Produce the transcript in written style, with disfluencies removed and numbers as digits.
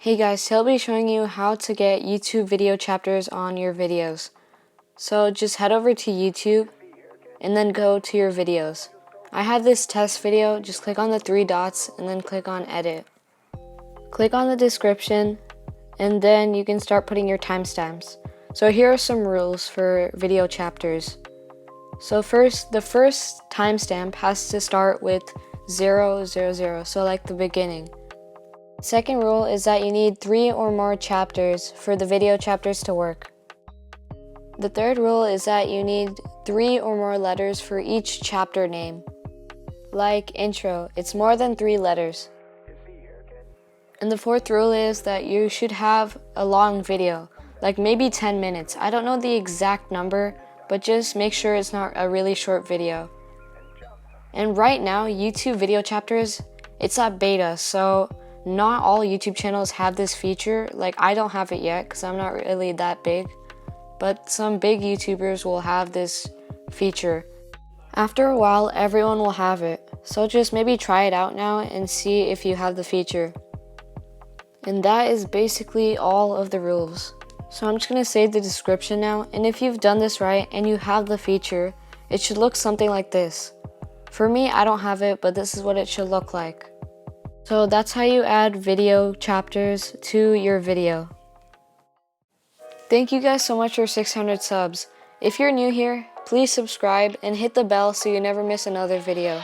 Hey guys, so I'll be showing you how to get YouTube video chapters on your videos. So just head over to YouTube and then go to your videos. I have this test video, just click on the three dots and then click on edit. Click on the description and then you can start putting your timestamps. So here are some rules for video chapters. So the first timestamp has to start with 000, so like the beginning. Second rule is that you need 3 or more chapters for the video chapters to work. The third rule is that you need 3 or more letters for each chapter name. Like intro, it's more than 3 letters. And the fourth rule is that you should have a long video, like maybe 10 minutes. I don't know the exact number, but just make sure it's not a really short video. And right now, YouTube video chapters, it's at beta, so not all YouTube channels have this feature. Like, I don't have it yet because I'm not really that big, but some big YouTubers will have this feature. After a while, everyone will have it, so just maybe try it out now and see if you have the feature. And that is basically all of the rules. So I'm just going to save the description now, and if you've done this right and you have the feature, it should look something like this. For me, I don't have it, but this is what it should look like. So that's how you add video chapters to your video. Thank you guys so much for 600 subs. If you're new here, please subscribe and hit the bell so you never miss another video.